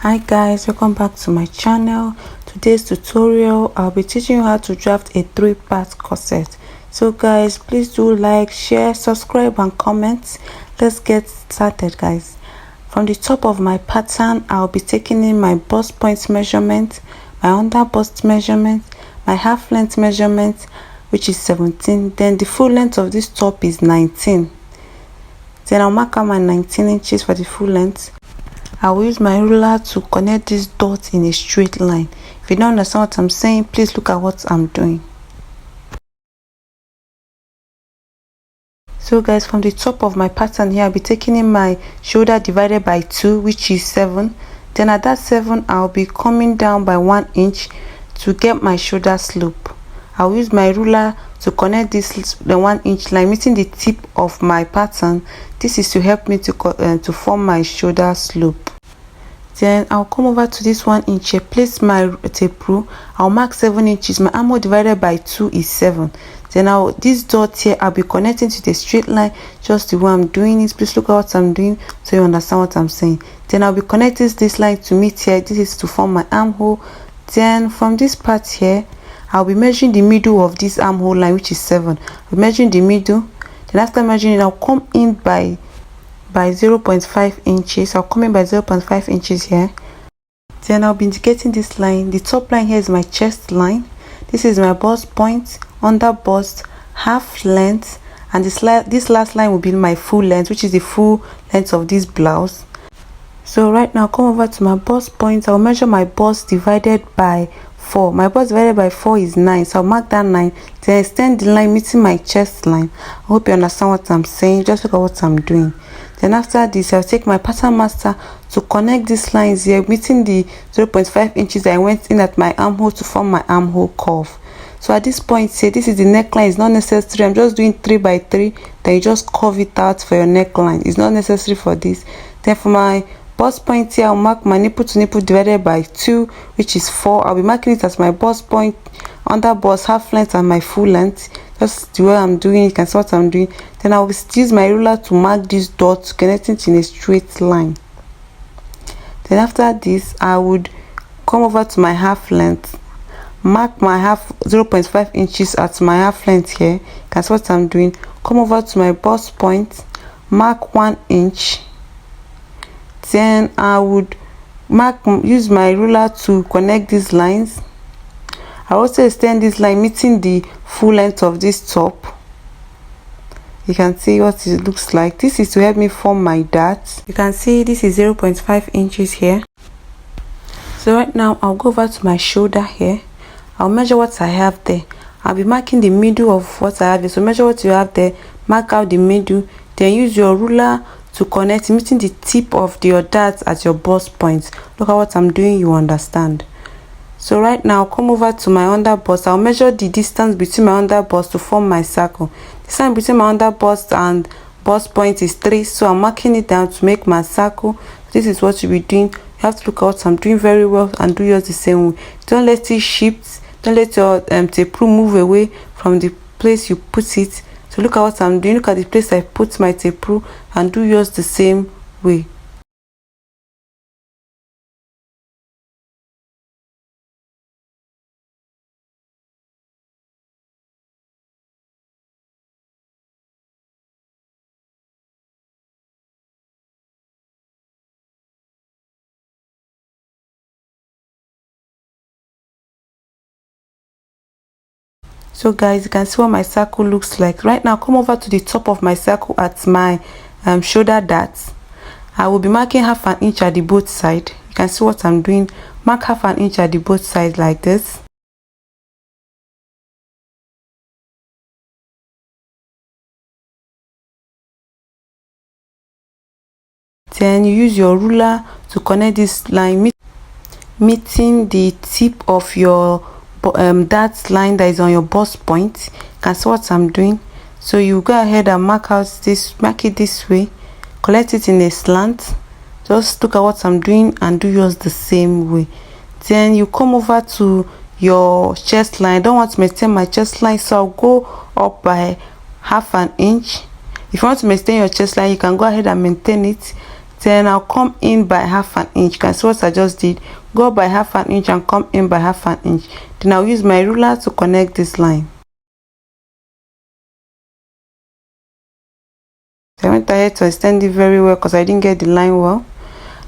Hi guys, welcome back to my channel. Today's tutorial I'll be teaching you how to draft a 3-part corset. So guys, please do like, share, subscribe and comment. Let's get started guys. From the top of my pattern, I'll be taking in my bust point measurement, my under bust measurement, my half length measurement, which is 17. Then the full length of this top is 19. Then I'll mark out my 19 inches for the full length. I will use my ruler to connect these dots in a straight line. If you don't understand what I'm saying, please look at what I'm doing. So guys, from the top of my pattern here, I'll be taking in my shoulder divided by 2, which is 7. Then at that 7, I'll be coming down by 1 inch to get my shoulder slope. I'll use my ruler to connect the 1 inch line, meeting the tip of my pattern. This is to help me to form my shoulder slope. Then I'll come over to this 1 inch here, place my tape rule. I'll mark 7 inches. My armhole divided by 2 is 7. Then this dot here, I'll be connecting to the straight line just the way I'm doing it. Please look at what I'm doing so you understand what I'm saying. Then I'll be connecting this line to meet here. This is to form my armhole. Then from this part here, I'll be measuring the middle of this armhole line, which is 7. I'll be measuring the middle. Then after measuring, I'll come in by 0.5 inches. I'll come in by 0.5 inches here. Then I'll be indicating this line. The top line here is my chest line. This is my bust point, under bust, half length, and this last line will be my full length, which is the full length of this blouse. So right now, come over to my bust point. I'll measure my bust divided by 4. My bust divided by 4 is 9, so I'll mark that 9. Then extend the line meeting my chest line. I hope you understand what I'm saying. Just look at what I'm doing. Then after this, I'll take my pattern master to connect these lines here, meeting the 0.5 inches I went in at my armhole to form my armhole curve. So at this point here, this is the neckline. It's not necessary. I'm just doing 3 by 3. Then you just curve it out for your neckline. It's not necessary for this. Then for my bust point here, I'll mark my nipple to nipple divided by 2, which is 4. I'll be marking it as my bust point, under bust, half length, and my full length. Just the way I'm doing it, you can see what I'm doing. Then I will use my ruler to mark these dots, connecting it in a straight line. Then after this, I would come over to my half length, mark my 0.5 inches at my half length here. You can see what I'm doing. Come over to my bust point, mark 1 inch. Then I would use my ruler to connect these lines. I also extend this line meeting the full length of this top. You can see what it looks like. This is to help me form my dart. You can see this is 0.5 inches here. So right now I'll go over to my shoulder here. I'll measure what I have there. I'll be marking the middle of what I have there. So measure what you have there, mark out the middle, then use your ruler to connect, meeting the tip of your dart at your bust point. Look at what I'm doing, you understand. So right now, come over to my under bust. I'll measure the distance between my under bust to form my circle. The distance between my under bust and bust point is 3, so I'm marking it down to make my circle. This is what you'll be doing. You have to look at what I'm doing very well and do yours the same way. Don't let it shift. Don't let your tape rule move away from the place you put it. So look at what I'm doing. Look at the place I put my tape rule and do yours the same way. So guys, you can see what my circle looks like. Right now, come over to the top of my circle at my shoulder darts. I will be marking half an inch at the both side. You can see what I'm doing. Mark half an inch at the both sides like this. Then you use your ruler to connect this line, meeting the tip of your dart line that is on your bust point. You can see what I'm doing. So you go ahead and mark it this way, collect it in a slant. Just look at what I'm doing and do yours the same way. Then you come over to your chest line. I don't want to maintain my chest line, so I'll go up by half an inch. If you want to maintain your chest line, you can go ahead and maintain it. then I'll come in by half an inch. You can see what I just did. Go by half an inch and come in by half an inch. Then I'll use my ruler to connect this line. So I went ahead to extend it very well because I didn't get the line well.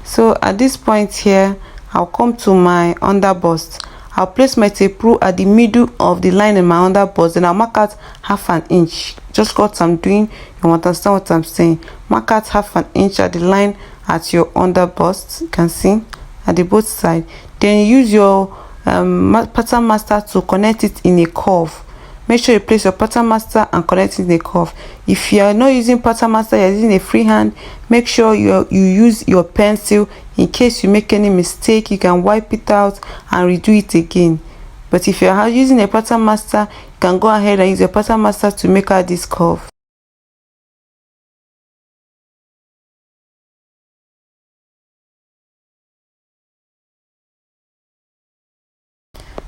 So at this point here, I'll come to my under bust. I'll place my tape rule at the middle of the line in my under bust, and I'll mark out half an inch. Just what I'm doing, you understand what I'm saying. Mark out half an inch at the line at your under bust. You can see at the both side. Then use your pattern master to connect it in a curve. Make sure you place your pattern master and connect it in a curve. If you are not using pattern master, you're using a freehand, make sure you use your pencil. In case you make any mistake, you can wipe it out and redo it again. But if you are using a pattern master, you can go ahead and use your pattern master to make out this curve.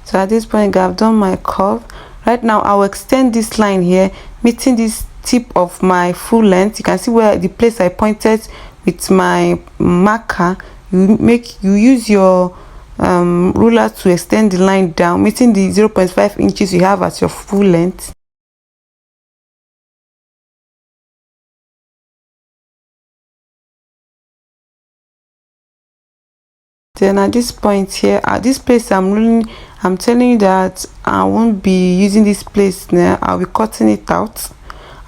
So at this point, I've done my curve. Right now, I'll extend this line here, meeting this tip of my full length. You can see where the place I pointed with my marker. You use your ruler to extend the line down, meeting the 0.5 inches you have as your full length. Then at this point here, at this place, I'm telling you that I won't be using this place now. I'll be cutting it out.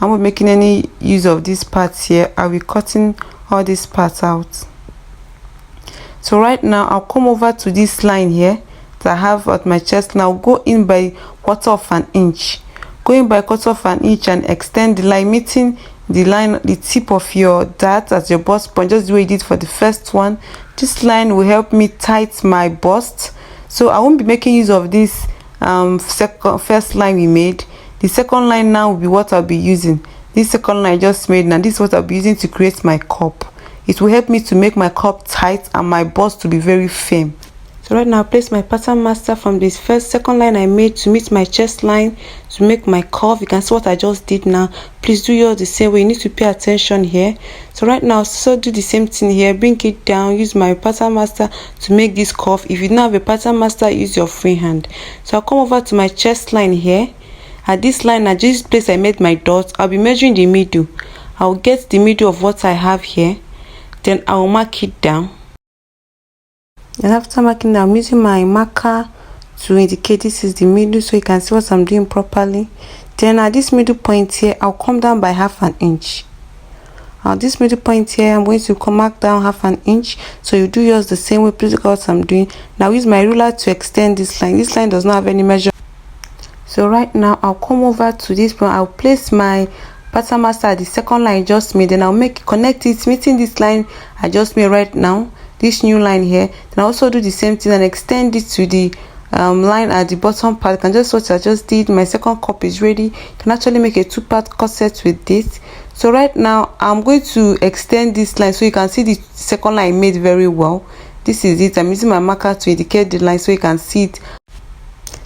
I won't be making any use of these parts here. I'll be cutting all these parts out. So right now, I'll come over to this line here that I have at my chest. Now go in by 1/4 of an inch. Go in by 1/4 of an inch and extend the line, meeting the line, the tip of your dart as your bust point, just the way you did for the first one. This line will help me tight my bust. So I won't be making use of this first line we made. The second line now will be what I'll be using. This second line I just made, and this is what I'll be using to create my cup. It will help me to make my cup tight and my bust to be very firm. So right now, I place my pattern master from this second line I made to meet my chest line to make my curve. You can see what I just did now. Please do yours the same way. You need to pay attention here. So right now, so do the same thing here. Bring it down. Use my pattern master to make this curve. If you don't have a pattern master, use your free hand. So I'll come over to my chest line here. At this line, at this place I made my dot, I'll be measuring the middle. I'll get the middle of what I have here. Then I'll mark it down. And after marking, I'm using my marker to indicate this is the middle, so you can see what I'm doing properly. Then at this middle point here, I'll come down by half an inch. At this middle point here, I'm going to mark down half an inch. So you do yours the same way. Please look at what I'm doing. Now use my ruler to extend this line. This line does not have any measure. So right now, I'll come over to this point. I'll place my pattern master at the second line I just made. Then I'll connect it, meeting this line I just made right now. This new line here. Then I also do the same thing and extend it to the line at the bottom part. You can just what I just did. My second cup is ready. You can actually make a 2-part corset with this. So right now, I'm going to extend this line so you can see the second line made very well. This is it. I'm using my marker to indicate the line so you can see it.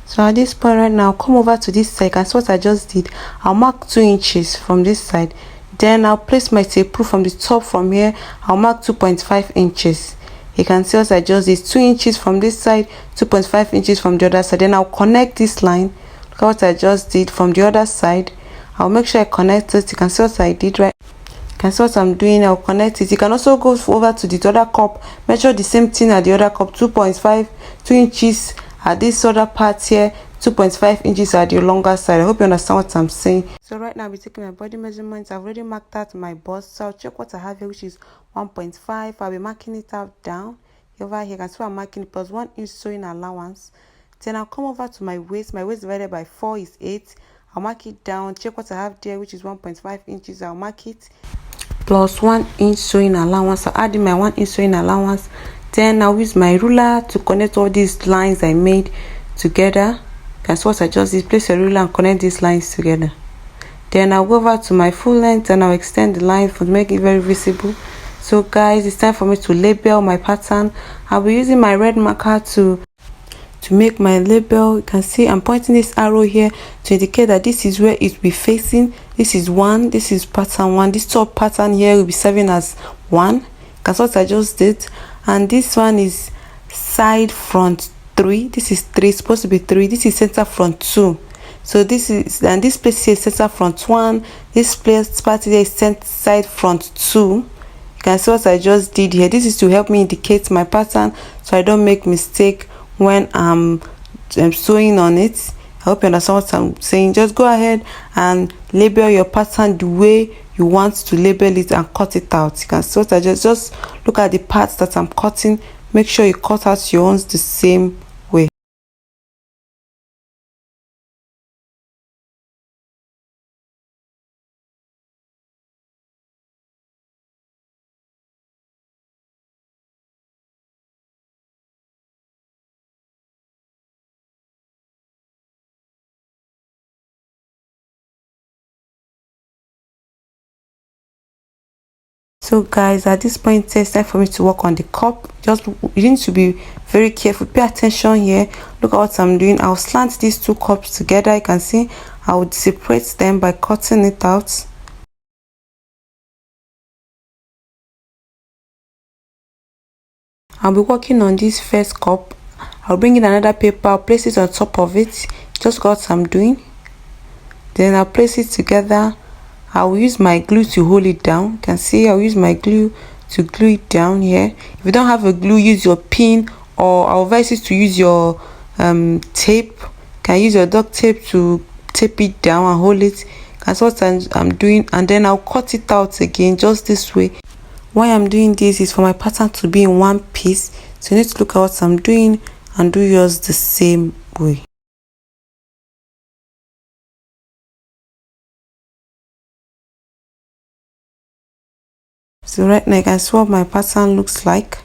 So at this point right now, come over to this side. You can see what I just did. I'll mark 2 inches from this side. Then I'll place my tape rule from the top. From here, I'll mark 2.5 inches. You can see what I just did. 2 inches from this side, 2.5 inches from the other side. Then I'll connect this line. Look at what I just did from the other side. I'll make sure I connect it. You can see what I did, right? You can see what I'm doing. I'll connect it. You can also go over to the other cup, measure the same thing at the other cup. 2 inches at this other part here, 2.5 inches at the longer side. I hope you understand what I'm saying. So right now I'll be taking my body measurements. I've already marked out my bust, so I'll check what I have here, which is 1.5. I'll be marking it out down. Over here, you can see I'm marking it plus 1 inch sewing allowance. Then I'll come over to my waist. My waist divided by 4 is 8. I'll mark it down, check what I have there, which is 1.5 inches. I'll mark it plus 1 inch sewing allowance. I'll add in my 1 inch sewing allowance. Then I'll use my ruler to connect all these lines I made together. That's what I just did. Place a ruler and connect these lines together. Then I'll go over to my full length and I'll extend the line to make it very visible. So guys, it's time for me to label my pattern. I'll be using my red marker to make my label. You can see I'm pointing this arrow here to indicate that this is where it will be facing. This is 1. This is pattern 1. This top pattern here will be serving as 1. That's what I just did. And this one is side front 3. This is 3, supposed to be 3. This is center front 2. So this is, and this place here is center front 1. This place part here is side front 2. You can see what I just did here. This is to help me indicate my pattern so I don't make mistake when I'm sewing on it. I hope you understand what I'm saying. Just go ahead and label your pattern the way you want to label it and cut it out. You can see what I just look at the parts that I'm cutting. Make sure you cut out your ones the same way. So guys, at this point it's time for me to work on the cup. Just, you need to be very careful, pay attention here. Look at what I'm doing. I'll slant these two cups together. You can see I would separate them by cutting it out. I'll be working on this first cup. I'll bring in another paper, I'll place it on top of it. Just got what I'm doing. Then I'll place it together. I'll use my glue to hold it down. You can see I'll use my glue to glue it down here. If you don't have a glue, use your pin, or I'll advise you to use your tape. You can use your duct tape to tape it down and hold it. That's what I'm doing. And then I'll cut it out again just this way. Why I'm doing this is for my pattern to be in one piece. So you need to look at what I'm doing and do yours the same way. So right now you can see what my pattern looks like.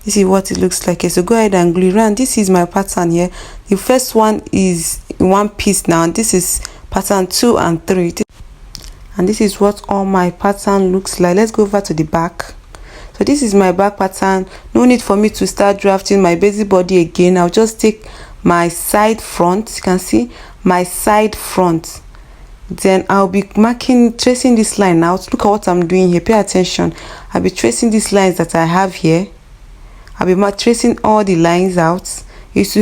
This is what it looks like. So go ahead and glue it around. This is my pattern here. The first one is in one piece now. This is pattern 2 and 3. And this is what all my pattern looks like. Let's go over to the back. So this is my back pattern. No need for me to start drafting my basic body again. I'll just take my side front. You can see my side front. Then I'll be tracing this line out. Look at what I'm doing here. Pay attention. I'll be tracing these lines that I have here. I'll be tracing all the lines out. It's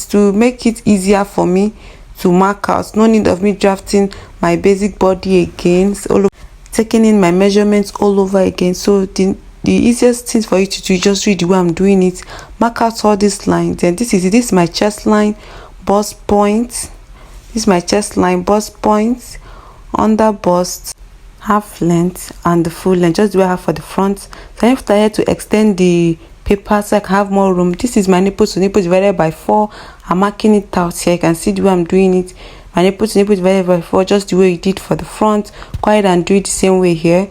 to make it easier for me to mark out. No need of me drafting my basic body again. So look, taking in my measurements all over again. So the easiest thing for you to do is just read the way I'm doing it. Mark out all these lines. Then this is my chest line, bust point. This is my chest line, bust point, under bust, half length, and the full length. Just the way I have for the front. So I have to extend the paper so I can have more room. This is my nipple to nipple divided by 4. I'm marking it out here. You can see the way I'm doing it. My nipple to nipple divided by 4, just the way you did for the front. Go ahead and do it the same way here.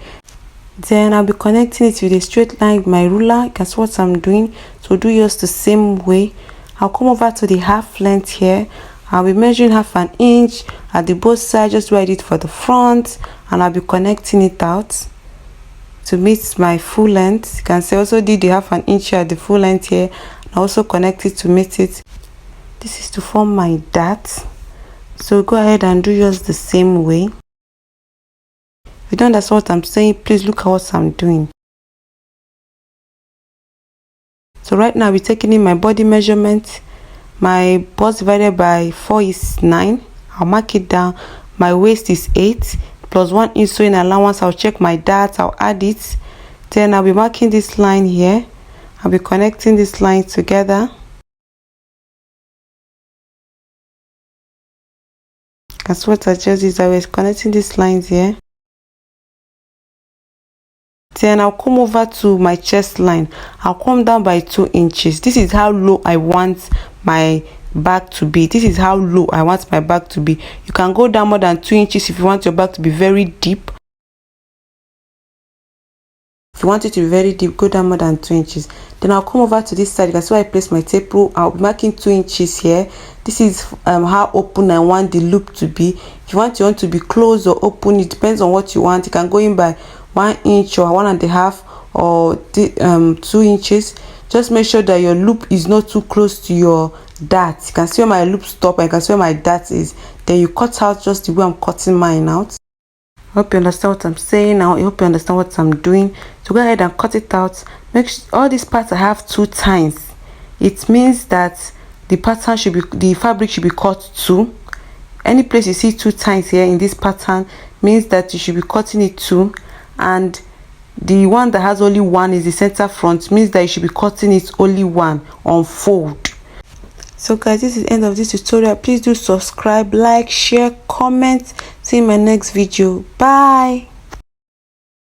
Then I'll be connecting it with a straight line with my ruler. You can see what I'm doing. So do yours the same way. I'll come over to the half length here. I'll be measuring half an inch at the both sides, just where I did for the front, and I'll be connecting it out to meet my full length. You can see I also did the half an inch at the full length here, and also connect it to meet it. This is to form my dart. So go ahead and do yours the same way. If you don't understand what I'm saying, please look at what I'm doing. So right now I'll be taking in my body measurement. My bust divided by 4 is 9. I'll mark it down. My waist is 8 plus 1 inch sewing allowance. I'll check my dart. I'll add it. Then I'll be marking this line here. I'll be connecting this line together. That's what I just did. I was connecting these lines here. Then I'll come over to my chest line. I'll come down by 2 inches. This is how low I want my back to be. This is how low I want my back to be. You can go down more than 2 inches if you want your back to be very deep. If you want it to be very deep, go down more than 2 inches. Then I'll come over to this side. You can see where I place my tape rule. I'll be marking 2 inches here. This is how open I want the loop to be. If you want your own to be closed or open, it depends on what you want. You can go in by 1 inch or 1.5 or 2 inches. Just make sure that your loop is not too close to your dart. You can see where my loop stop and you can see where my dart is. Then you cut out just the way I'm cutting mine out. I hope you understand what I'm saying now. I hope you understand what I'm doing. So go ahead and cut it out. Make sure all these parts I have 2 times. It means that the pattern should be, the fabric should be cut 2. Any place you see 2 times here in this pattern means that you should be cutting it 2, and the one that has only 1 is the center front, means that you should be cutting it only 1 on fold. So guys, this is the end of this tutorial. Please do subscribe, like, share, comment. See you in my next video. Bye.